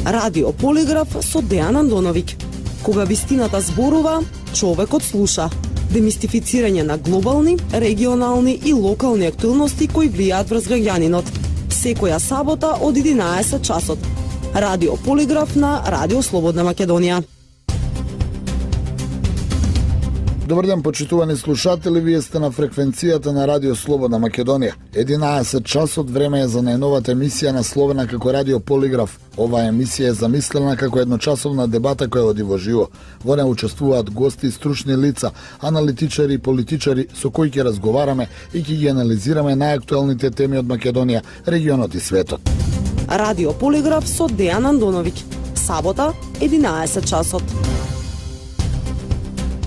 Радио Полиграф со Дејан Андоновиќ. Кога вистината зборува, човекот слуша. Демистифицирање на глобални, регионални и локални актуелности кои влијаат врз граѓанинот. Секоја сабота од 11 часот. Радио Полиграф на Радио Слободна Македонија. Добар ден, почитувани слушатели, вие сте на фреквенцијата на Радио Слободна Македонија. 11 часот, време е за најновата емисија насловена како Радио Полиграф. Оваа емисија е замислена како едночасовна дебата која оди во живо. Во неа учествуваат гости, стручни лица, аналитичари и политичари со кои ќе разговараме и ќе ги анализираме најактуелните теми од Македонија, регионот и светот. Радио Полиграф со Дејан Андоновиќ. Сабота, 11 часот.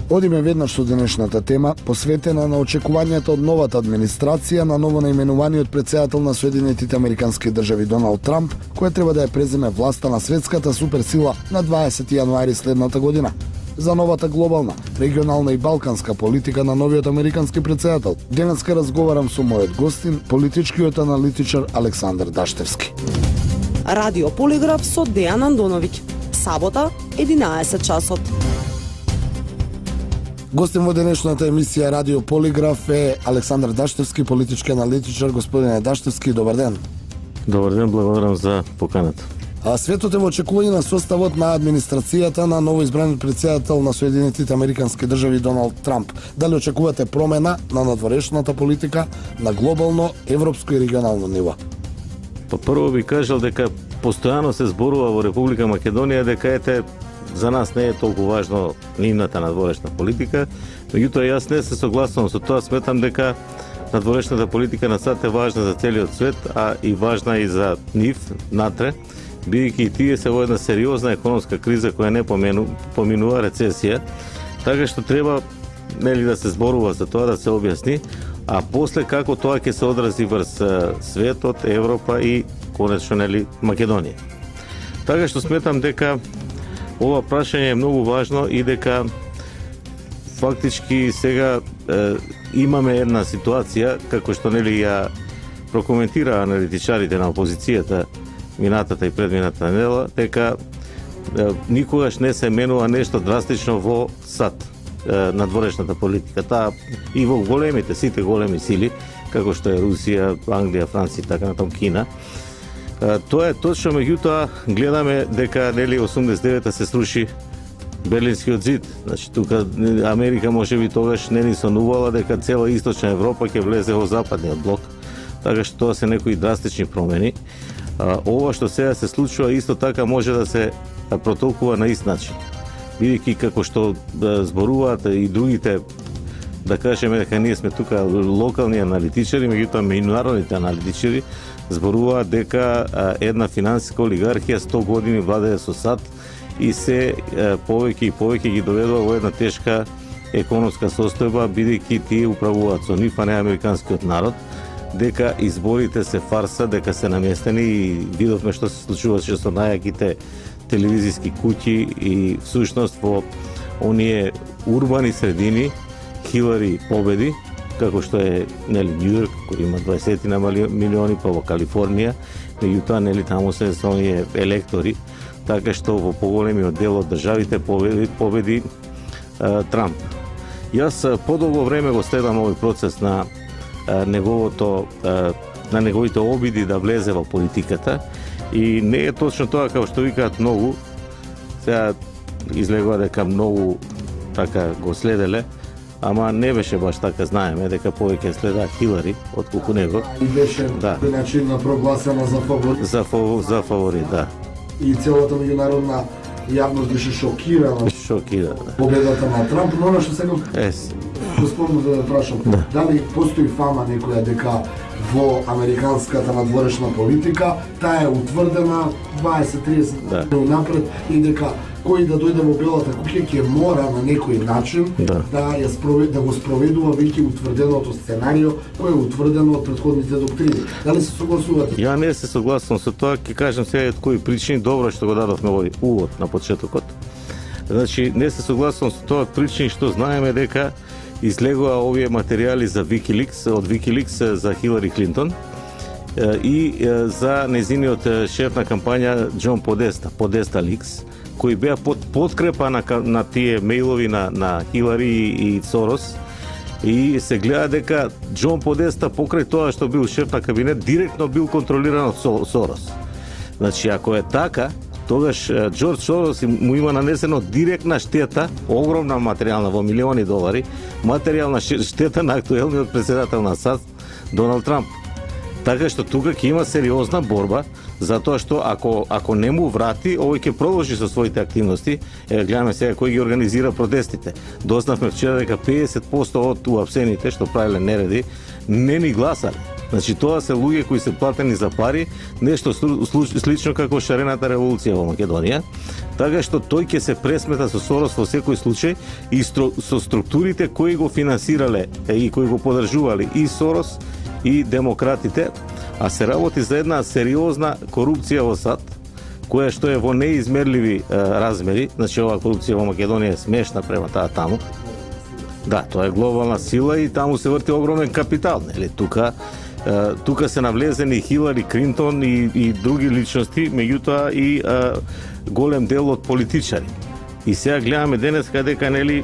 Одиме веднаш со денешната тема, посветена на очекувањата од новата администрација на ново наименуваниот претседател на Соединетите Американски држави Доналд Трамп, кој треба да ја преземе власта на светската суперсила на 20 јануари следната година. За новата глобална, регионална и балканска политика на новиот американски претседател, денеска разговарам со мојот гостин, политичкиот аналитичар Александар Даштевски. Радио Полиграф со Дејан Андоновиќ. Сабота, 11 часот. Гостин во денешната емисија Радио Полиграф е Александар Даштевски, политички аналитичар. Господине Даштевски, добар ден. Добар ден, благодарам за поканата. Светот е во очекување на составот на администрацијата на новоизбран претседател на Соединетите Американски држави Доналд Трамп. Дали очекувате промена на надворешната политика на глобално, европско и регионално ниво? Прво би кажал дека постојано се зборува во Република Македонија дека за нас не е толку важно нивната надворешна политика, меѓутоа јас не се согласувам со тоа, сметам дека надворешната политика на САД е важна за целиот свет, а и важна и за нив натре, бидејќи и тие се во една сериозна економска криза која не поминува рецесија, така што треба да се зборува за тоа, да се објасни, а после како тоа ќе се одрази врз светот, Европа и конечно Македонија. Така што сметам дека ова прашање е многу важно и дека фактички сега имаме една ситуација, како што ја прокоментира аналитичарите на опозицијата минатата и предмината недела, дека никогаш не се менува нешто драстично во САД, надворешната политика. Таа и во големите, сите големи сили, како што е Русија, Англија, Франција и така натаму Кина. Тоа е точно, меѓутоа гледаме дека 89-та се сруши Берлинскиот зид. Значи тука Америка можеби тогаш не ни сонувала дека цела источна Европа ќе влезе во западниот блок. Така што тоа се некои драстични промени. Ова што сега се случува исто така може да се протолкува на ист начин. Бидејќи како што зборуваат и другите, да кажеме дека ние сме тука локални аналитичари, меѓутоа меѓународните аналитичари зборуваат дека една финансиска олигархија 100 години владее со САД и се повеќе и повеќе ги доведува во една тешка економска состојба, бидејќи тие управуваат со нив, а не американскиот народ, дека изборите се фарса, дека се наместени и видовме што се случуваше со најаките телевизиски куќи и всушност во оние урбани средини Хилари победи, како што е Њујорк, кој има 20 милиони, па во Калифорнија, меѓутоа таму се со оние електори, така што во поголемиот дел од државите победи Трамп. Јас подолго време го следам овој процес на неговите обиди да влезе во политиката и не е точно тоа како што викаат многу. Сега излегува дека многу така го следеле, ама не беше баш така, знаеме дека повеќе следа Хилари отколку него. И беше начин прогласена за фаворит. За фаворит, да. И целата меѓународна јавност беше шокирана. Победата на Трамп, но она што сега господно да прашам, дали постои фама некоја дека во американската надворешна политика таа е утврдена 20-30 години напред и дека кој да дојде во Белата куќа ќе мора на некој начин да го спроведува веќе утврденото сценарио кој е утврдено од претходните доктрини. Дали се согласувате? Ја не се согласувам со тоа, ќе кажам сега кои причини, добро што го дадовме овој увод на почетокот. Значи не се согласувам со тоа причини што знаеме дека излегува овие материјали за Wikileaks, од Wikileaks за Хилари Клинтон и за незиниот шеф на кампања Џон Подеста Ликс, кои беа под подкрепа на тие мејлови на Хилари и Сорос, и се гледа дека Џон Подеста покрај тоа што бил шеф на кабинет директно бил контролиран од Сорос. Значи, ако е така, тогаш Џорџ Сорос му има нанесено директна штета, огромна материјална во милиони долари, материјална штета на актуелниот председател на САД Доналд Трамп. Така што тука ќе има сериозна борба, затоа што ако не му врати, овој ќе продолжи со своите активности. Гледаме сега кој ги организира протестите. Дознавме вчера дека 50% од уапсените што правеле нереди не ни гласале. Значи тоа се луѓе кои се платени за пари, нешто слично како шарената револуција во Македонија. Така што тој ќе се пресмета со Сорос во секој случај и со структурите кои го финансирале и кои го поддржувале и Сорос и демократите, а се работи за една сериозна корупција во САД, која што е во неизмерливи размери. Значи оваа корупција во Македонија е смешна према таа таму. Да, тоа е глобална сила и таму се врти огромен капитал, нели? Тука се навлезени Хилари Клинтон и други личности, меѓутоа и голем дел од политичари. И сега гледаме денес дека нели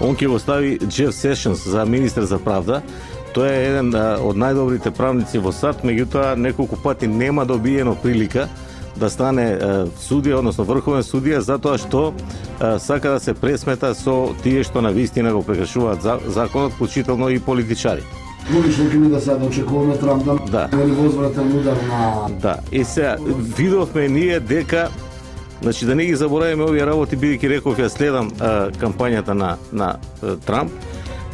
он ќе го стави Джеф Сешенс за министер за правда. Тој е еден од најдобрите правници во САД, меѓутоа неколку пати нема добиено прилика да стане судија, односно врховен судија, затоа што сака да се пресмета со тие што навистина го прекршуваат законот, вклучително и политичари. Логично ќе ми да се очекуваме Трамп да возвратен удар на... Да, и сега видовме ние дека, значи да не ги забораваме овие работи, бидејќи реков ја следам кампањата на Трамп,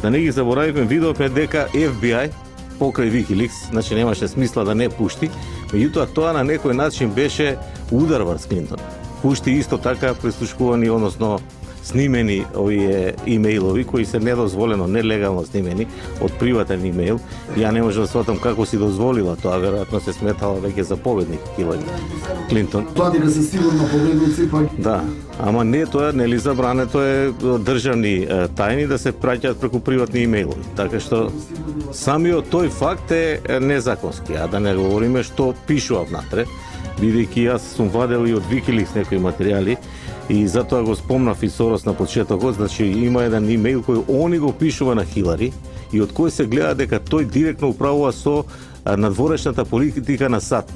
да не ги забораваме, видовме дека FBI покрај Wikileaks, значи немаше смисла да не пушти, меѓутоа тоа на некој начин беше удар врз Клинтон. Пушти исто така прислушкувани, односно снимени овие имејлови кои се недозволено, нелегално снимени од приватен имејл. Ја не можам да сватам како си дозволила тоа, веројатно се сметала веќе за победник Хилари Клинтон. Тоа дека се сигурно победници пак. Да, ама не, тоа нели забрането е државни тајни да се праќаат преку приватни имејлови. Така што самиот тој факт е незаконски, а да не говориме што пишува внатре, бидејќи јас сум вадел и од Wikileaks некои материјали. И затоа го спомнав и Сорос на почетокот, значи има еден имејл кој они го пишува на Хилари и од кој се гледа дека тој директно управува со надворешната политика на САД.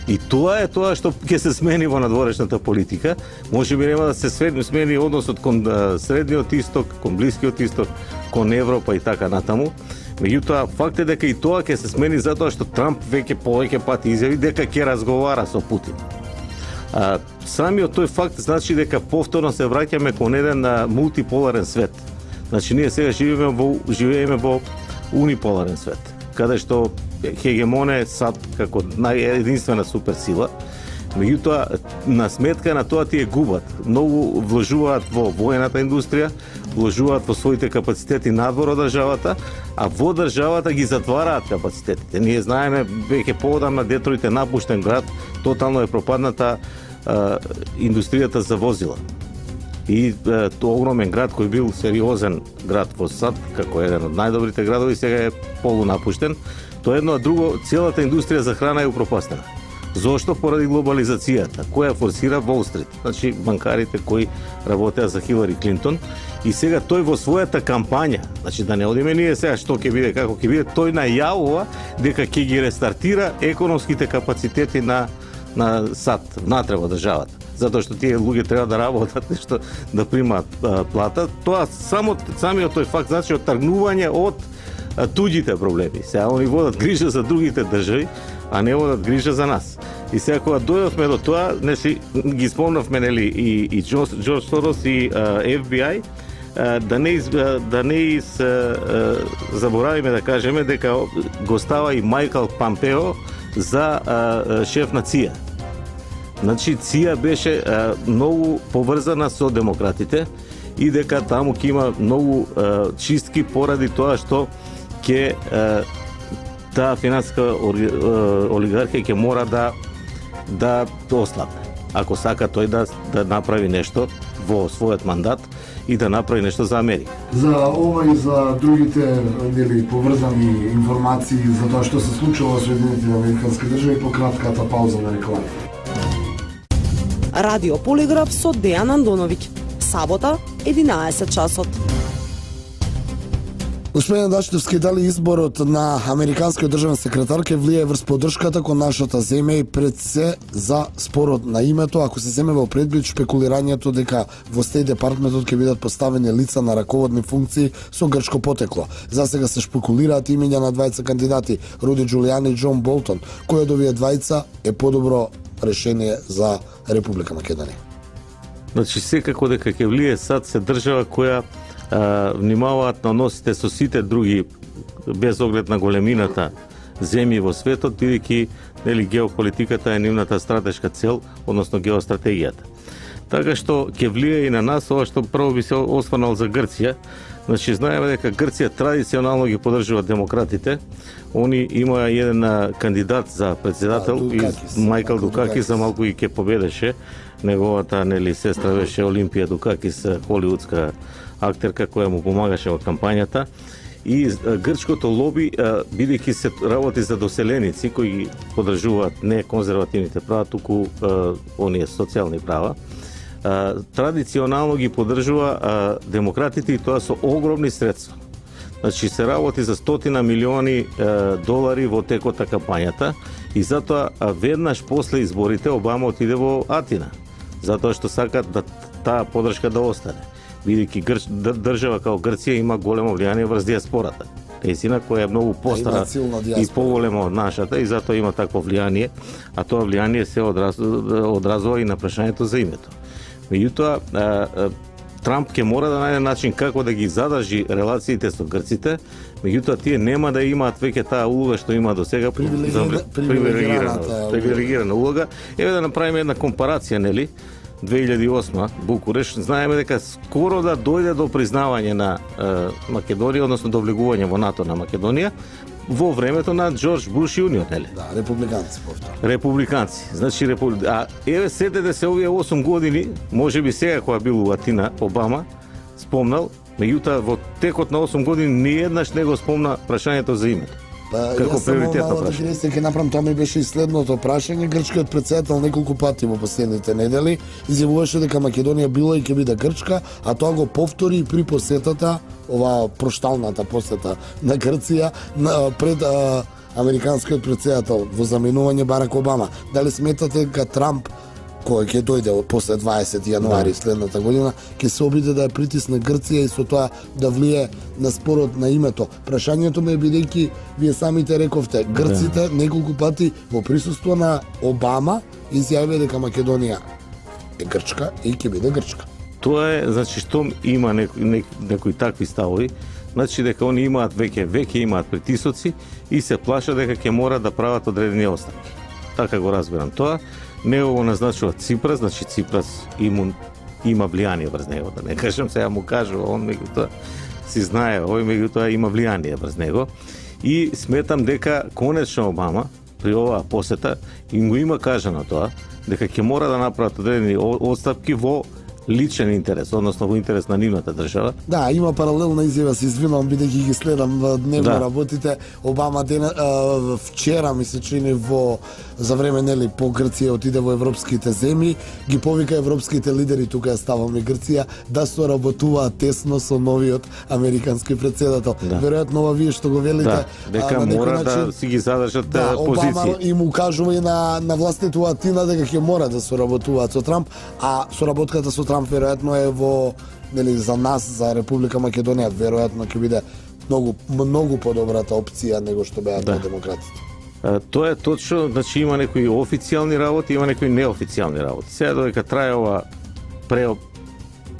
И тоа е тоа што ќе се смени во надворешната политика. Можеби нема да се смени односот кон Средниот Исток, кон Блискиот Исток, кон Европа и така натаму. Меѓутоа, факт е дека и тоа ќе се смени затоа што Трамп повеќе пати изјави дека ќе разговара со Путин. Самиот тој факт значи дека повторно се враќаме кон еден мултиполарен свет. Значи ние сега живееме во униполарен свет, каде што хегемон е САД како единствена суперсила. Меѓутоа, на сметка на тоа тие губат. Многу вложуваат во воената индустрија, вложуваат во своите капацитети надвор од државата, а во државата ги затвараат капацитетите. Ние знаеме, веќе поодамна Детройт е напуштен град, тотално е пропадната индустријата за возила. И тоа огромен град кој бил сериозен град во САД, како еден од најдобрите градови, сега е полунапуштен. Тоа едно, а друго, целата индустрија за храна е упропастена. Зошто? Поради глобализацијата, која форсира Wall Street, значи банкарите кои работеа за Хилари Клинтон. И сега тој во својата кампања, значи да не одиме ние сега што ќе биде, како ќе биде, тој најавува дека ќе ги рестартира економските капацитети на САД внатре во државата. Затоа што тие луѓе треба да работат, нешто да примаат плата. Тоа самиот тој факт значи оттргнување од туѓите проблеми. Сега они водат грижа за другите држави, а не водат грижа за нас. И сега кога дојдовме до тоа, ги спомнавме нели и Џорџ Сорос и FBI, да не заборавиме да кажеме дека го става и Мајкл Помпео за шеф на ЦИА. Значи ЦИА беше многу поврзана со демократите и дека таму ќе има многу чистки поради тоа што ќе таа финансиска олигархија ќе мора да ослабне. Ако сака тој да направи нешто во својот мандат и да направи нешто за Америка. За ова и за другите нели поврзани информации за тоа што се случува во Соединетите Американски држави по кратката пауза на реклами. Радио Полиграф со Дејан Андоновиќ. Сабота, 11 часот. Господин Дачевски, дали изборот на американскиот државен секретар ќе влие врз поддршката кон нашата земја и пред се за спорот на името, ако се земе во предвид шпекулирањето дека во Стејт департментот ќе бидат поставени лица на раководни функции со грчко потекло. За сега се шпекулираат имиња на двајца кандидати, Руди Џулијани и Џон Болтон, кој од овие двајца е подобро решение за Република Македонија. Значи секако дека ќе влие САД се држава која внимаваат на носите со сите други без оглед на големината земји во светот, бидејќи нели геополитиката е нивната стратешка цел, односно геостратегијата. Така што ќе влие и на нас ова што прво би се осврнал за Грција. Значи знаеме дека Грција традиционално ги поддржува демократите. Они има еден кандидат за председател, Мајкл Дукакис, за малку и ќе победеше. Неговата нели сестра беше Олимпија Дукакис, холивудска актерка која му помагаше во кампањата. И грчкото лоби, бидејќи се работи за доселеници кои ги поддржуваат не конзервативните права, туку оние социјални права, традиционално ги поддржува демократите и тоа со огромни средства. Значи се работи за стотина милиони долари во текот на кампањата и затоа веднаш после изборите Обама отиде во Атина, затоа што сакат да таа поддршка да остане. Бидејќи држава како Грција има големо влијание врз диаспората. Неистина која е многу постара и поголема од нашата и затоа има такво влијание, а тоа влијание се одразува и на прашањето за името. Меѓутоа, Трамп ќе мора да најде начин како да ги задржи релациите со грците, меѓутоа тие нема да имаат веќе таа улога што има до сега, привилегирана улога. Еве да направиме една компарација, нели? 2008 Букуреш, знаеме дека скоро да дојде до признавање на Македонија, односно до влегување во НАТО на Македонија, во времето на Џорџ Буш јуниор, нели? Да, републиканци повторно. Републиканци. Значи а еве сетете се овие 8 години, можеби сега кога бил во Атина Обама спомнал, меѓутоа во текот на 8 години ни еднаш не го спомна прашањето за името. Како приоритетно прашање. Ќе направам, тоа ми беше и следното прашање. Грчкиот претседател неколку пати во последните недели изјавуваше дека Македонија била и ќе биде грчка, а тоа го повтори и при посетата, оваа прошталната посета на Грција пред американскиот претседател во заменување Барак Обама. Дали сметате дека Трамп, кој ќе дојде после 20 јануари следната година, ќе се обиде да ја притисне Грција и со тоа да влие на спорот на името. Прашањето ме е бидејќи вие самите рековте, грците неколку пати во присуство на Обама изјавија дека Македонија е грчка и ќе биде грчка. Тоа е, значи, што има некои такви ставови, значи дека они имаат веќе имаат притисоци и се плашат дека ќе мора да прават одредени оставки. Така го разбирам тоа. Него го назначува Ципрас, значи Ципрас има влијание врз него, да не кажам сега му кажува, он меѓутоа си знае, овој меѓутоа има влијание врз него и сметам дека конечно Обама при оваа посета им го има кажано тоа, дека ќе мора да направат одредени отстапки во личен интерес, односно во интерес на нивната држава. Да, има паралелна изјава, се извинувам бидејќи ги следам дневно работите. Обама вчера ми се чини за време нели по Грција отиде во европските земји, ги повика европските лидери, тука ја ставам и Грција, да соработуваат тесно со новиот американски претседател. Веројатно ова вие што го велите, дека мора да си ги задржат позиции. Обама им укажува и на властите во Атина дека ќе мора да соработуваат со Трамп, а соработката со Трамп веројатно е во нели за нас, за Република Македонија, веројатно ќе биде многу подобрата опција него што беа демократите. Тоа е точно, значи има некои официјални работи, има некои неофицијални работи. Сега додека трае ова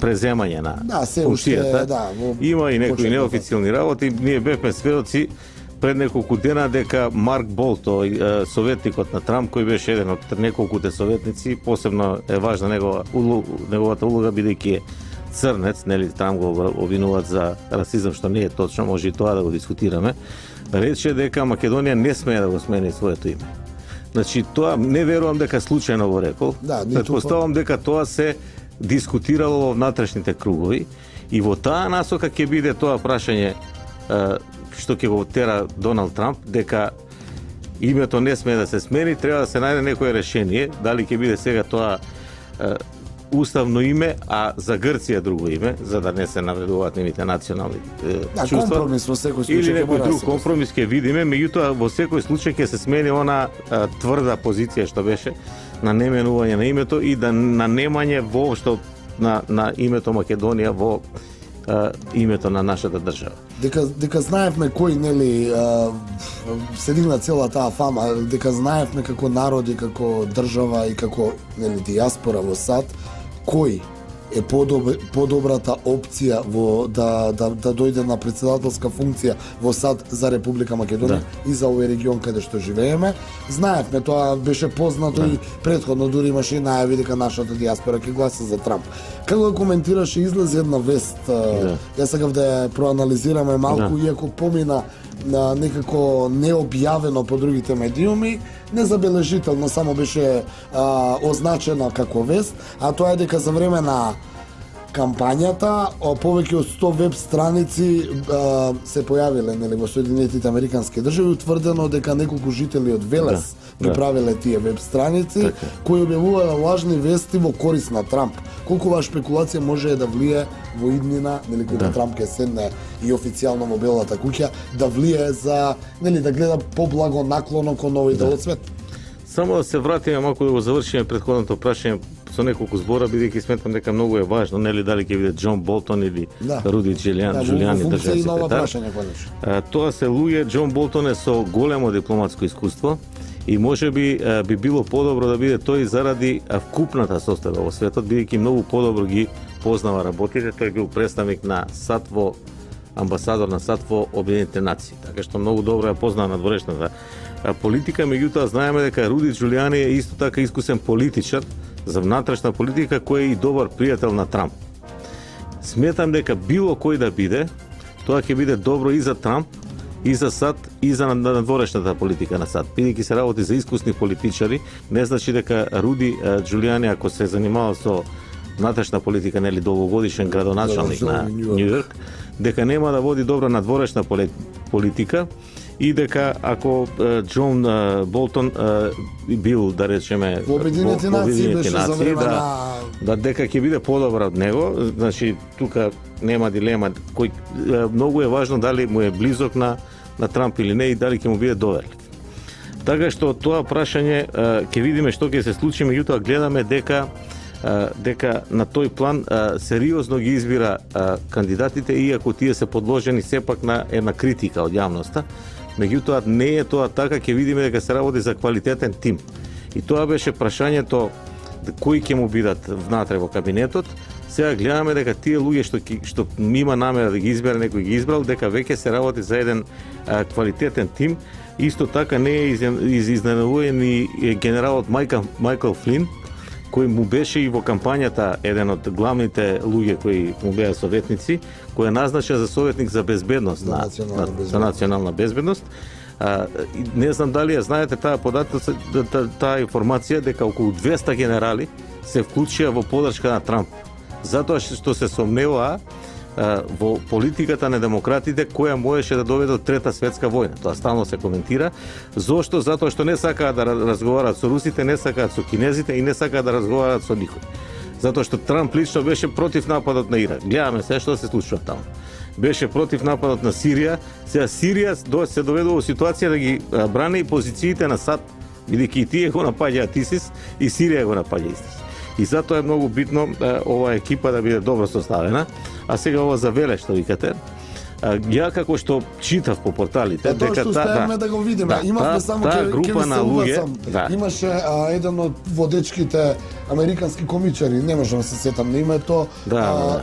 преземање на функцијата, има и некои неофицијални работи. Ние бевме сведоци пред неколку дена дека Марк Болто, советникот на Трамп, кој беше еден од неколкуте советници, посебно е важна неговата улога бидејќи е црнец, нели Трамп го обвинуваат за расизам, што не е точно, може и тоа да го дискутираме. Рече дека Македонија не смее да го смени своето име. Значи тоа не верувам дека случајно го рекол. Претпоставам дека тоа се дискутирало во внатрешните кругови И во таа насока ќе биде тоа прашање што ќе го тера Доналд Трамп, дека името не смее да се смени, треба да се најде некое решение, дали ќе биде сега тоа уставно име, а за Грција друго име, за да не се навредуваат нивните национални чувства. Компромис во секој случај. Или ќе некој мора да друг се компромис ќе видиме, меѓутоа во секој случај ќе се смени она тврда позиција што беше на неменување на името и да на немање воопшто на името Македонија во името на нашата држава. Дека знаевме кој, нели, се дигна цела таа фама, дека знаевме како народи, како држава и како, нели, диаспора во САД, кој е подобрата опција во да дојде на претседателска функција во САД за Република Македонија и за овој регион каде што живееме. Знаевме, тоа беше познато и претходно, дури имаше и најави дека нашата диаспора ќе гласа за Трамп. Како го коментираше, излезе една вест, ја сакав да ја проанализираме малку, иако помина некако необјавено по другите медиуми, незабележително, само беше означено како вест, а тоа е дека за време на кампањата повеќе од 100 веб страници се појавиле, нели, во Соединетите Американски држави, утврдено дека неколку жители од Велес ги правеле тие веб страници кои објавувале лажни вести во корист на Трамп. Колку оваа шпекулација може да влие во иднина, нели, кога Трамп ќе седне и официјално во Белата куќа, да влие за, нели, да гледа поблагонаклоно кон овој дел од свет. Само да се вратиме малку да го завршиме претходното прашање со неколку збора, бидејќи сметам дека многу е важно, нели, дали ќе биде Џон Болтон или Руди Џулијани државен секретар. Тоа се луѓе, Џон Болтон е со големо дипломатско искуство и можеби би било подобро да биде тој заради вкупната состојба во светот, бидејќи многу подобро ги познава работите. Тој бил представник на САД во амбасадор на САД во Обединетите нации, така што многу добро ја познава надворешната политика. Меѓутоа знаеме дека Руди Џулијани е исто така искусен политичар за внатрешна политика, кој е и добар пријател на Трамп. Сметам дека било кој да биде, тоа ќе биде добро и за Трамп, и за САД, и за надворешната политика на САД. Бидејќи се работи за искусни политичари, не значи дека Руди Џулијани, ако се занимава со внатрешна политика, нели, долгогодишен градоначалник на Њујорк, дека нема да води добра надворешна политика и дека ако Џон Болтон бил, да речеме, во Обединети нации, дека ќе биде подобар од него. Значи тука нема дилема, кој многу е важно дали му е близок на Трамп или не и дали ќе му биде доверлив. Така што тоа прашање ќе видиме што ќе се случи, меѓутоа гледаме дека на тој план сериозно ги избира кандидатите, иако тие се подложени сепак на една критика од јавноста. Меѓутоа не е тоа така, ќе видиме дека се работи за квалитетен тим. И тоа беше прашањето кои ќе му бидат внатре во кабинетот. Сега гледаме дека тие луѓе што има намера да ги избере, некој ги избрал, дека веќе се работи за еден квалитетен тим. Исто така не е изненадуван и генералот Майкл Флин, кој му беше и во кампањата еден од главните луѓе кои му беа советници, кој е назначен за советник за безбедност, за национална безбедност. Не знам дали ја знаете таа таа информација дека околу 200 генерали се вклучија во подршка на Трамп, затоа што се сомневаа во политиката на демократите која можеше да доведе до Трета светска војна. Тоа стално се коментира. Зошто? Затоа што не сакаат да разговараат со русите, не сакаат со кинезите и не сакаат да разговараат со никој. Затоа што Трамп лично беше против нападот на Ирак. Гледаме се што се случува таму. Беше против нападот на Сирија. Сега Сирија се доведува во ситуација да ги брани позициите на САД, бидејќи и тие го напаѓаат ИСИС и Сирија го напаѓа ИСИС. И затоа е многу битно оваа екипа да биде добро составена. А сега ова за Веле што викате, ја како што читав по порталите, дека што успеавме да го видиме, имавме само група на луѓе, имаше еден од водечките американски комичари, не можам да се сетам на името,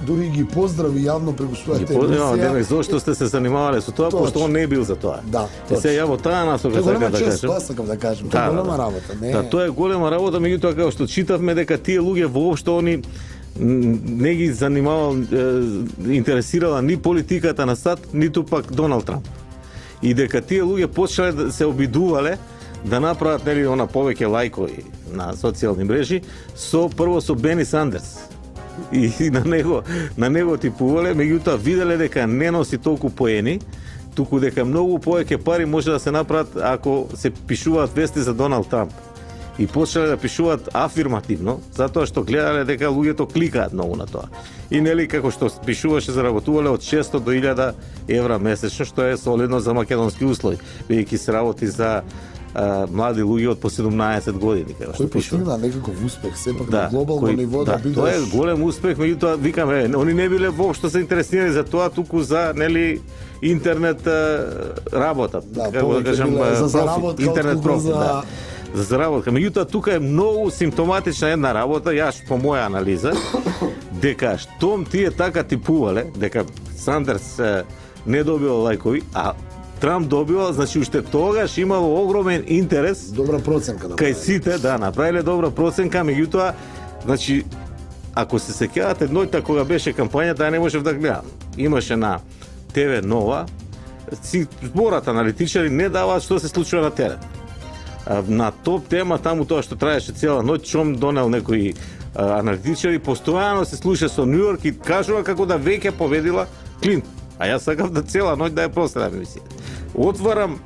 дури ги поздрави јавно преку својата емисија. Зошто сте се занимавале со тоа, пошто он не бил за тоа. И сега во таа насока сакам да кажам. Тоа е голема работа, тоа е голема работа, меѓутоа како што читавме дека тие луѓе воопшто они не ги занимавал, интересирала ни политиката на САД, ниту пак Доналд Трамп. И дека тие луѓе почнале да се обидувале да направат, нели, она повеќе лајкови на социјални мрежи прво со Бени Сандерс. и на него типувале, меѓутоа виделе дека не носи толку поени, туку дека многу повеќе пари може да се направат ако се пишуваат вести за Доналд Трамп. И почнале да пишуваат афирмативно, затоа што гледале дека луѓето кликаат многу на тоа. И нели како што пишуваше, заработувале од 600 до 1000 евра месечно, што е солидно за македонски услови, бидејќи се работи за млади луѓе од по 17 години, како што Кој постигна некаков успех, сепак да, на глобално ниво да бидеш. Тоа е голем успех, меѓутоа викаме, они не биле воопшто заинтересирани за тоа, туку за нели интернет работа, Да, како да кажам, за профит, заработка, интернет профит, за... да. За заработка. Меѓутоа тука е многу симптоматична една работа, јас по моја анализа, дека штом тие така типувале, дека Сандерс не добил лајкови, а Трамп добил, значи уште тогаш имало огромен интерес. Добра проценка да кај сите, да, направиле добра проценка, меѓутоа, значи, ако се сеќавате ноќта кога беше кампањата, ја не можев да гледам. Имаше на ТВ Нова, зборат аналитичари не даваат што се случува на терен. На топ тема, таму тоа што траеше цела ноќ, чом донел некои аналитичари, постојано се слуша со Нью Йорк и кажува како да веќе победила Клинтон. А јас сакав да цела ноќ да ја проследам емисија. Отварам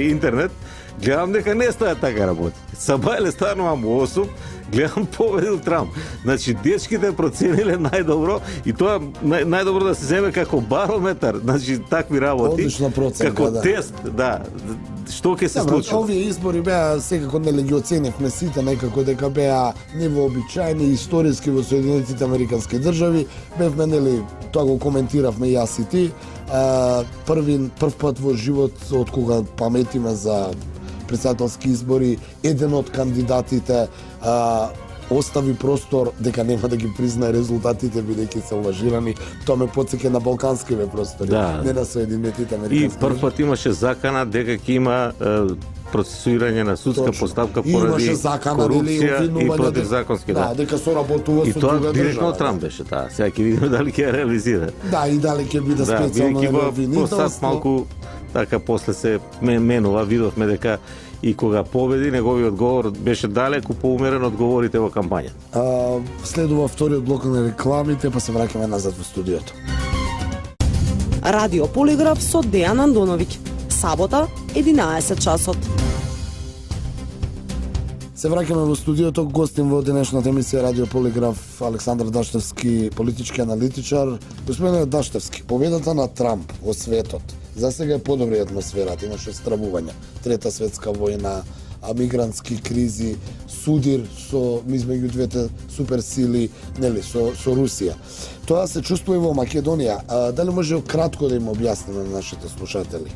интернет, гледам дека не стаја така работи. Сабајле станувам 8, гледам победил Трамп. Значи, дечките процениле најдобро и тоа најдобро да се земе како барометар, значи такви работи. Одлична проценка, како да. тест, да. Што ќе се случи? Овие избори беа секако нели ги оценивме сите некако дека беа невообичаени историски во Соединетите Американски држави. Бевме нели тоа го коментиравме јас и ти. Прв пат во живот од кога паметиме за претседателски избори, еден од кандидатите остави простор дека нема да ги признае резултатите бидејќи се лажирани. Тоа ме потсеќа на балканскиве простори, да, не на Соединетите И Американски прв пат имаше закана дека ќе има процесуирање на судска постапка поради корупција и противзаконски. Да, дека соработува и со тоа друга директно држава. од Трамп беше таа. Сега ќе видиме дали ќе ја реализира. Да, и дали ќе биде специјално бидејќи во обвинителство. посад малку така после се менува, видовме дека и кога победи, неговиот говор беше далеку поумерен од говорите во кампања. Следува вториот блок на рекламите, па се враќаме назад во студиото. Радио Полиграф со Дејан Андоновиќ. Сабота, 11 часот. Се враќаме во студиото, гостин во денешната емисија Радио Полиграф Александар Даштевски, политички аналитичар. Господине Даштевски, победата на Трамп во светот за сега е подобри атмосферата, имаше стравување. Трета светска војна, мигрантски кризи, судир со измеѓу двете суперсили, нели, со Русија. Тоа се чувствува и во Македонија. Дали може кратко да им објасниме на нашите слушатели?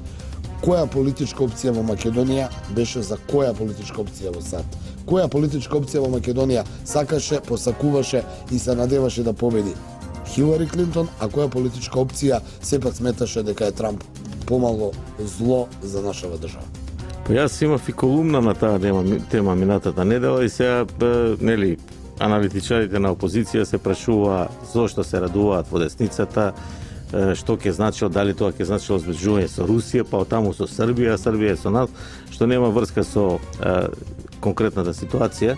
Која политичка опција во Македонија беше за која политичка опција во САД? Која политичка опција во Македонија сакаше, посакуваше и се надеваше да победи? Хилари Клинтон, а која политичка опција сепак сметаше дека е Трамп помало зло за нашава држава? Па јас имав и колумна на таа тема минатата недела и сега, нели, аналитичарите на опозиција се прашува зошто се радуваат во десницата, што ќе значило, дали тоа ќе значило сближување со Русија, па таму со Србија, Србија со нас, што нема врска со конкретната ситуација.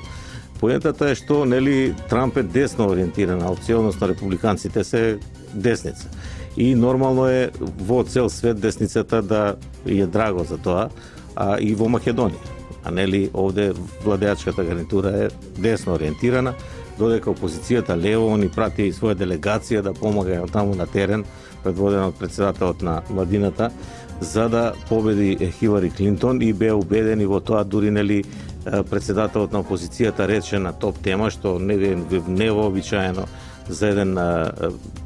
Поентата е што, нели, Трамп е десно ориентирана опција, односно републиканците се десница. И нормално е во цел свет десницата да е драго за тоа, а и во Македонија. А нели овде владеачката гарнитура е десно ориентирана, додека опозицијата лево ни прати и своја делегација да помага таму на терен, предводена од председателот на владината, за да победи Хилари Клинтон и беа убедени во тоа, дури нели председателот на опозицијата рече на топ тема, што не е невообичаено за еден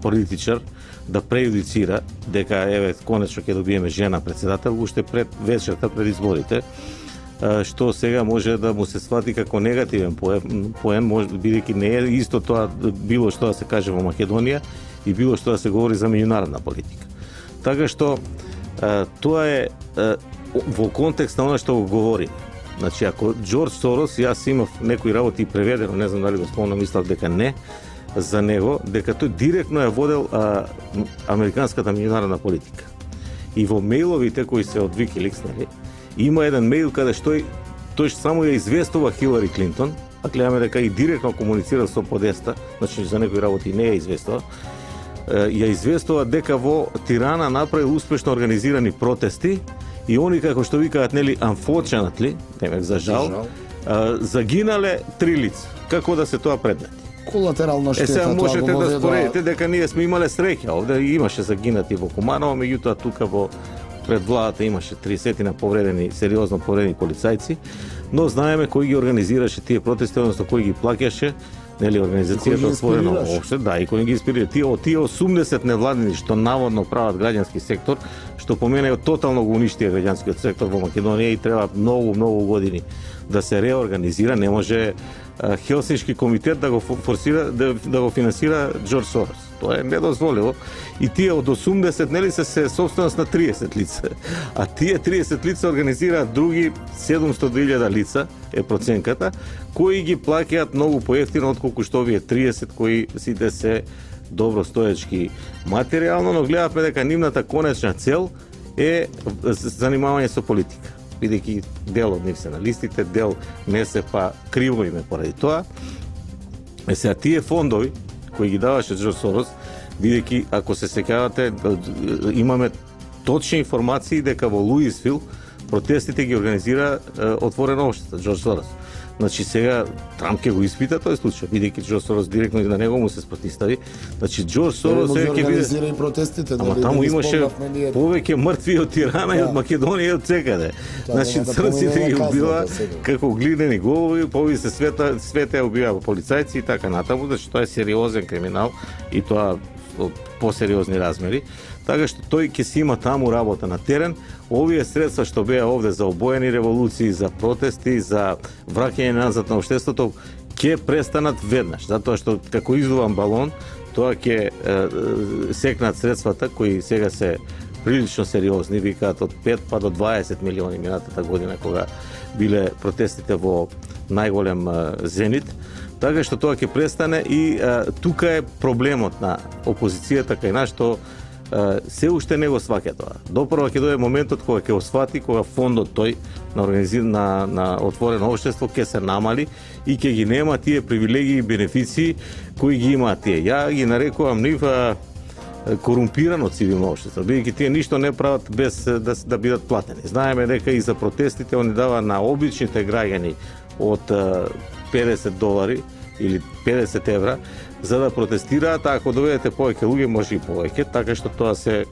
политичар да преюдицира дека еве конечно ќе добиеме жена председател уште пред вечерта пред изборите, што сега може да му се свати како негативен поен, може бидејќи не е исто тоа било што да се каже во Македонија и било што да се говори за меѓународна политика. Така што тоа е во контекст на она што го говори. Значи, ако Џорџ Сорос, јас имав некои работи преведено, не знам дали го спомнам, мислав дека не, за него, дека тој директно ја водел американската меѓународна политика. И во мејловите кои се од WikiLeaks, нели, има еден мејл каде што тој само ја известува Хилари Клинтон, а гледаме дека и директно комуницира со подеста, значи за некои работи не ја известува, ја известува дека во Тирана направи успешно организирани протести и они, како што викаат, нели, unfortunately, немек за жал, загинале 3 лица. Како да се тоа предмети? Колатерална штета. Сега можете да споредите дека ние сме имале среќа. Овде имаше загинати во Куманово, меѓутоа тука во пред владата имаше 30 повредени, сериозно повредени полицајци, но знаеме кој ги организираше тие протести, односно кој ги плаќаше, нели, организацијата Отворено опште, да, и кој ги инспирира. Тие 80 невладини што наводно прават граѓански сектор, што по мене тотално го уништија граѓанскиот сектор во Македонија и треба многу години да се реорганизира. Не може Хелсиншки комитет да го форсира, да го финансира Џорџ Сорос. Тоа е недозволиво. И тие од 80, нели, се собственост на 30 лица. А тие 30 лица организираат други 700.000 лица, е проценката, кои ги плаќаат многу поевтино отколку што овие 30 кои сите се добро стоечки материјално, но гледавме дека нивната конечна цел е занимавање со политика. Бидејќи дел од нив се на листите, дел не се, па криво име поради тоа. Сега тие фондови кои ги даваше Џорџ Сорос, бидејќи ако се сеќавате, имаме точни информации дека во Луисвил протестите ги организира Отворено општество, Џорџ Сорос. Значи сега Трамп ќе го испита тој случај, бидејќи Џорџ Сорос директно на него му се спротивстави. Значи Џорџ Сорос сега ќе организира и протестите, ама таму имаше повеќе мртви од Тирана и од Македонија и од секаде. Значи црците ги убива како глинени голови, пови се свете убива полицајци и така натаму, значи тоа е сериозен криминал и тоа од посериозни размери. Така што тој ќе си има таму работа на терен. Овие средства што беа овде за обоени револуции, за протести, за враќање назад на општеството, ќе престанат веднаш, затоа што како издуван балон, тоа ќе секнат средствата кои сега се прилично сериозни, викаат од 5 па до 20 милиони минатата година кога биле протестите во најголем зенит. Така што тоа ќе престане и тука е проблемот на опозицијата кај нас што се уште не го сваќа тоа. Допрва ќе дојде моментот кога ќе го свати, кога фондот тој на Отворено општество ќе се намали и ќе ги нема тие привилегии и бенефиции кои ги имаат тие. Ја ги нарекувам нив корумпирано цивилно општество, бидејќи тие ништо не прават без да бидат платени. Знаеме дека и за протестите они дава на обичните граѓани од $50 или 50 евра за да протестираат, а ако доведете повеќе луѓе, може и повеќе, така што тоа се,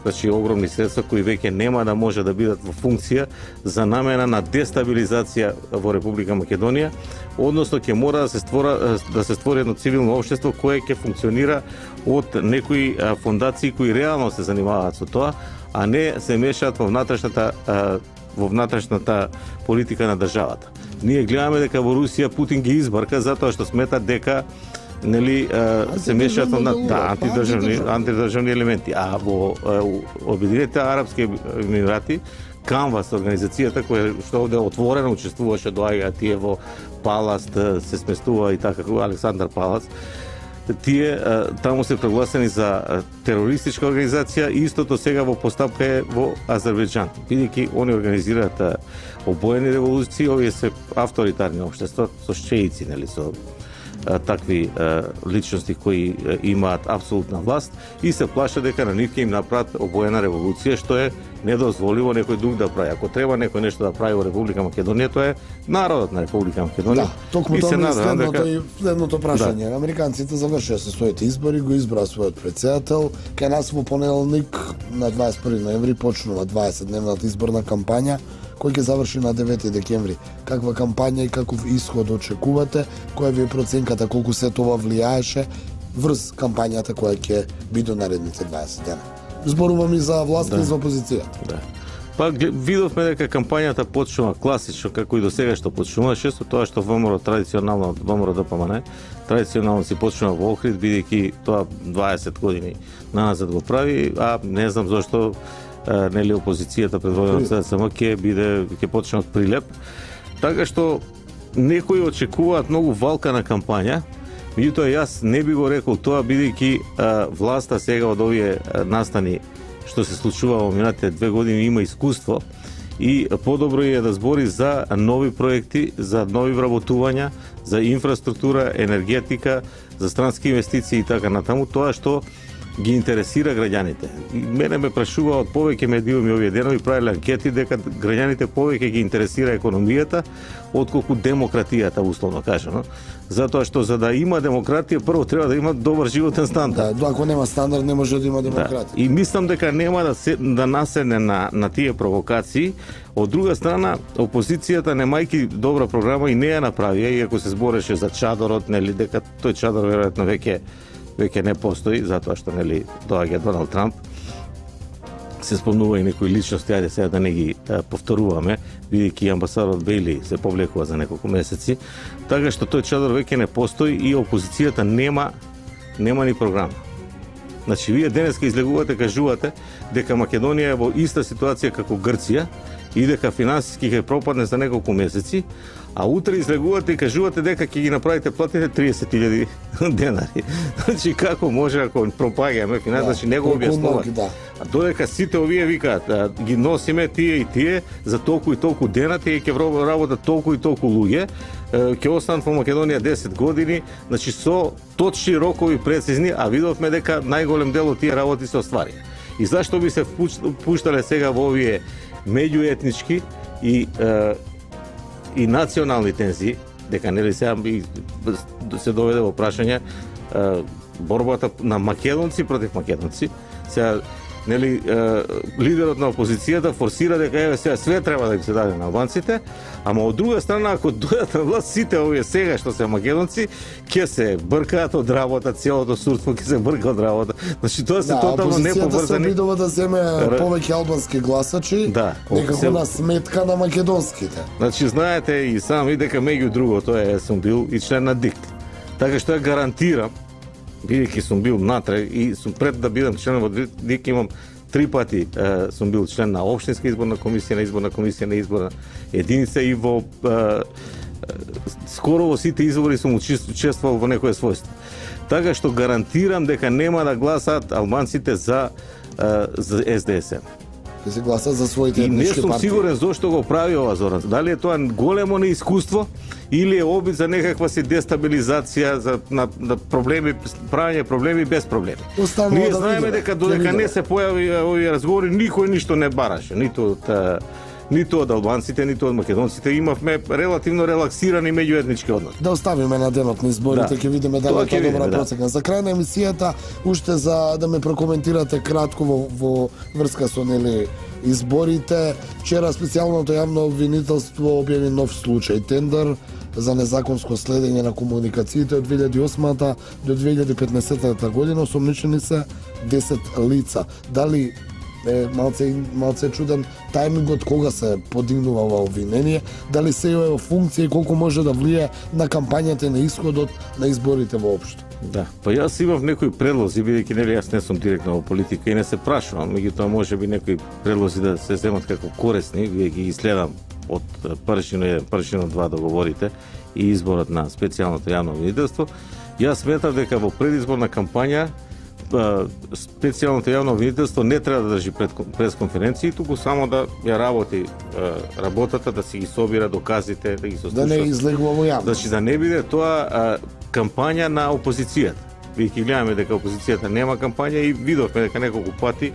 значи, огромни средства кои веќе нема да може да бидат во функција за намена на дестабилизација во Република Македонија, односно ќе мора да се створи едно цивилно општество кое ќе функционира од некои фондации кои реално се занимаваат со тоа, а не се мешаат во внатрешната политика на државата. Ние гледаме дека во Русија Путин ги избарка затоа што сметат дека нели се мешаат на антидржавни елементи, а во Обединетите арапски емирати Канвас организацијата која што овде отворено учествуваше, доаѓа тие во Паласт, се сместува и така Александар Палац. Тие таму се прогласени за терористичка организација и истото сега во постапка е во Азербејџан. Бидејќи они организираат обоени револуции, овие се авторитарни општества со шеици, нели, со такви личности кои имаат апсолутна власт и се плашат дека на нив ќе им направат обоена револуција, што е недозволиво некој друг да прави. Ако треба некој нешто да прави во Република Македонија, тоа е народот на Република Македонија. Да, токму тоа е следното прашање. Да. Американците завршија со своите избори, го избраа својот претседател. Кај нас во понеделник на 21 ноември почнува 20-дневната изборна кампања, кој ќе заврши на 9 декември. Каква кампања и каков исход очекувате? Која ви е проценката, колку се тоа влијаеше врз кампањата која ќе биде наредните 20 дена? Зборувам и за власт и за опозицијата. Да. Па видовме дека кампањата почнува класично како и до сега што почнуваше, со тоа што ВМРО традиционално ДПМН традиционално си почнува во Охрид, бидејќи тоа 20 години наназад го прави, а не знам зошто нели опозицијата предводена од СДСМ ќе почне од Прилеп. Така што некои очекуваат многу валкана кампања, меѓутоа јас не би го рекол тоа, бидејќи власта сега од овие настани што се случува во минатите 2 години има искуство и подобро е да збори за нови проекти, за нови вработувања, за инфраструктура, енергетика, за странски инвестиции и така натаму, тоа што ги интересира граѓаните. И мене ме прашуваат повеќе медиуми овие денови, правеле анкети дека граѓаните повеќе ги интересира економијата отколку демократијата, условно кажано. Затоа што за да има демократија, прво треба да има добар животен стандард. Да, ако нема стандард не може да има демократија. Да. И мислам дека нема да наседне на тие провокации. Од друга страна, опозицијата немајки добра програма и не ја направија, иако се збореше за чадорот, нели, дека тој чадор веројатно веќе не постои, затоа што нели доаѓа Доналд Трамп. Се спомнува и некои личности, ајде сега да не ги повторуваме, бидејќи амбасадорот Бејли се повлекува за неколку месеци, така што тој чадор веќе не постои и опозицијата нема ни програма. Значи, вие денеска излегувате, кажувате дека Македонија е во иста ситуација како Грција и дека финансиски ќе пропадне за неколку месеци, а утре излегувате и кажувате дека ќе ги направите платите 30.000 денари. Значи, како може ако пропаѓаме финансиски, значи не го објаснуваат. Да. А додека сите овие викаат, ги носиме тие и тие за толку и толку дена, тие ќе работат толку и толку луѓе, ќе останат во Македонија 10 години, значи со точни рокови прецизни, а видовме дека најголем дел од тие работи се остварија. И зашто би се пуштале сега во овие меѓуетнички и национални тензии, дека нели сега се доведе во прашање борбата на македонци против македонци. Сега нели лидерот на опозицијата форсира дека еве сега све треба да ги се даде на албанците, ама од друга страна ако дојдат на власт сите овие сега што се македонци ќе се бркаат од работа, целото сурство ќе се брка од работа. Значи тоа се тотално неповрзани. Опозицијата се обидува да земе повеќе албански гласачи, некако на сметка на македонските. Значи знаете и сам и дека меѓу другото сум бил и член на ДИК. Така што ја гарантирам, бидејќи сум бил натре и сум пред да бидам член во ДИК, имам 3 пати сум бил член на општинска изборна комисија, на изборна единица и во скоро во сите избори сум учествувал во некое својство. Така што гарантирам дека нема да гласаат албанците за СДСМ. Ќе се гласат за своите етнички партии. И не сум партии. сигурен зошто го прави ова Зоран. Дали е тоа големо неискуство или е обид за некаква си дестабилизација, за на проблеми, правење проблеми без проблеми. Ние знаеме дека додека не се појави овие разговори, никој ништо не бараше, ниту од албанците, ниту од македонците. Имавме релативно релаксирани меѓуетнички односи. Да оставиме на денот на изборите, ќе видиме дали е тоа добра процека. За крај на емисијата, уште за да ме прокоментирате кратко во врска со нели изборите. Вчера специјалното јавно обвинителство објави нов случај, тендер за незаконско следење на комуникациите од 2008 до 2015 година. Осомничени се 10 лица. Дали малце чуден тајмингот кога се подигнува ова обвинение, дали се е во функција и колку може да влие на кампањата и на исходот на изборите воопшто. Да, па јас имав некои предлози, бидејќи нели јас не сум директно во политика и не се прашувам, меѓутоа можеби некои предлози да се земат како корисни, бидејќи ги следам од првшино 1, првшино 2 договорите и изборот на специјалното јавно обвинителство. Јас сметам дека во предизборна кампања специјалното јавно обвинителство не треба да држи пресконференции, туку само да ја работи работата, да си ги собира доказите, да ги сослуша. Да не излегува во јавност. Значи да не биде тоа кампања на опозицијата. Бидејќи гледаме дека опозицијата нема кампања и видовме дека неколку пати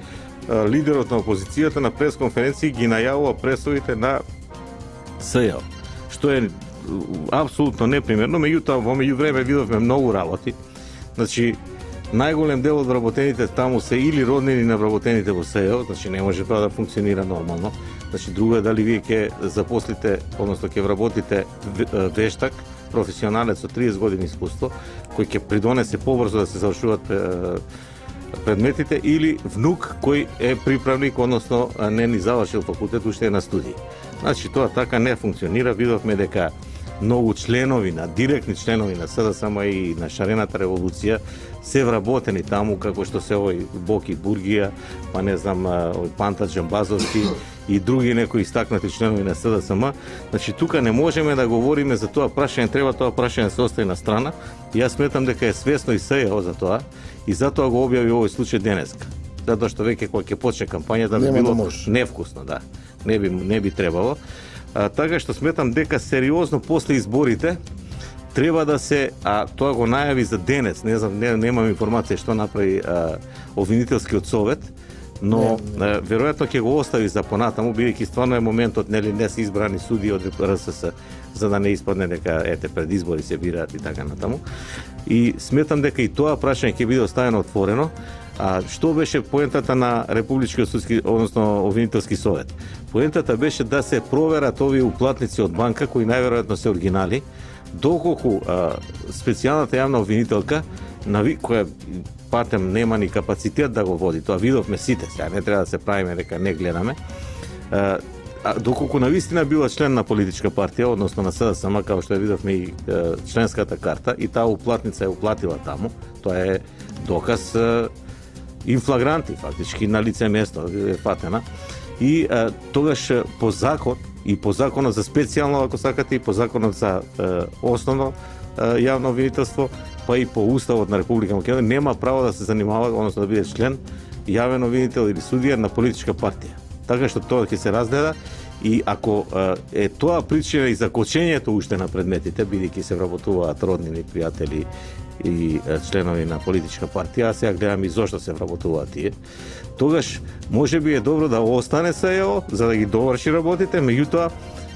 лидерот на опозицијата на пресконференции ги најавува пресудите на СЈО, што е апсолутно непримерно, меѓутоа во меѓувреме видовме многу работи. Значи најголем дел од вработените таму се или роднини на вработените во СЈО, значи не може тоа да функционира нормално. Значи друго е дали вие ќе запослите, односно ќе вработите вештак, професионалец со 30 години искуство, кој ќе придонесе побрзо да се завршуваат предметите, или внук кој е приправник, односно не ни завршил факултет, уште е на студии. Значи тоа така не функционира. Видовме дека многу членови, директни членови на СДСМ и на Шарената револуција се вработени таму, како што се овој Боки Бургија, па не знам, овој Панта Джамбазовски и други некои истакнати членови на СДСМ. Значи тука не можеме да говориме за тоа прашање, треба тоа прашање да се остави на страна. И јас сметам дека е свесно и СЈО за тоа и затоа го објави овој случај денеска. Затоа што веќе кога ќе почне кампањата би било невкусно, да. не би требало. Така што сметам дека сериозно после изборите треба да се, тоа го најави за денес, не знам, немам информација што направи обвинителскиот совет, но веројатно ќе го остави за понатаму, бидејќи стварно е моментот, нели, не се избрани суди од РСС, за да не испадне дека пред избори се бираат и така натаму. И сметам дека и тоа прашање ќе биде оставено отворено. Што беше поентата на Републичкиот судски, односно обвинителски совет? Поентата беше да се проверат овие уплатници од банка кои најверојатно се оригинали, доколку специјалната јавна обвинителка која патем нема ни капацитет да го води, тоа видовме сите, сега не треба да се правиме дека не гледаме, доколку навистина била член на политичка партија, односно на СДСМ, како што ја видовме и членската карта, и таа уплатница е уплатила таму, тоа е доказ инфлагранти, фактички, на лице место е фатена. И тогаш по закон, и по законот за специјално, ако сакате, и по законот за основно јавно обвинителство, па и по уставот на Република Македонија, нема право да се занимава, односно да биде член, јавен обвинител или судија на политичка партија. Така што тоа ќе се разгледа, и ако е тоа причина и за кочењето уште на предметите, бидејќи се вработуваат роднини, пријатели и членови на политичка партија, а сега гледам и зошто се вработуваат тие, тогаш може би е добро да остане СЈО за да ги доврши работите, меѓутоа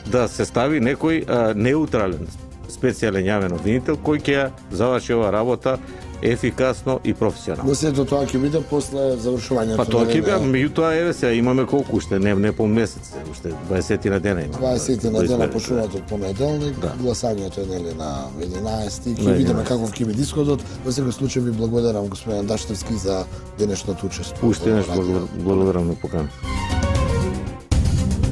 да се стави некој неутрален специјален јавен обвинител кој ќе заврши оваа работа ефикасно и професионално. Но сето тоа ќе биде после завршувањето. Па тоа ќе биде, меѓутоа еве сега имаме колку уште, не пол месец, уште 20 на дена има. 20 на дена почнуваат од понеделник, гласањето е нели на 11, ќе видиме каков ќе биде исходот. Во секој случај ви благодарам господин Даштевски за денешното учество. Уште нешто благодарам на покана.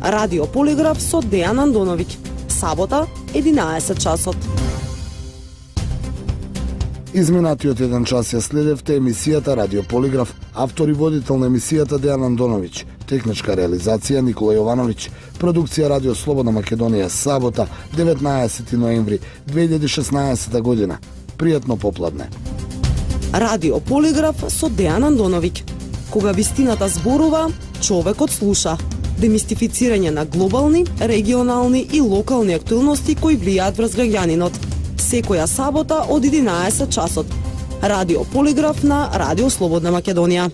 Радио Полиграф со Дејан Андоновиќ. Сабота, 11 часот. Изминатиот 1 час ја следевте емисијата Радио Полиграф, автор и водител на емисијата Дејан Андоновиќ, техничка реализација Никола Јовановиќ, продукција Радио Слободна Македонија, сабота, 19 ноември 2016 година. Пријатно попладне. Радио Полиграф со Дејан Андоновиќ. Кога вистината зборува, човекот слуша. Демистифицирање на глобални, регионални и локални актуелности кои влијаат врз граѓанинот. Секоја сабота од 11 часот. Радио Полиграф на Радио Слободна Македонија.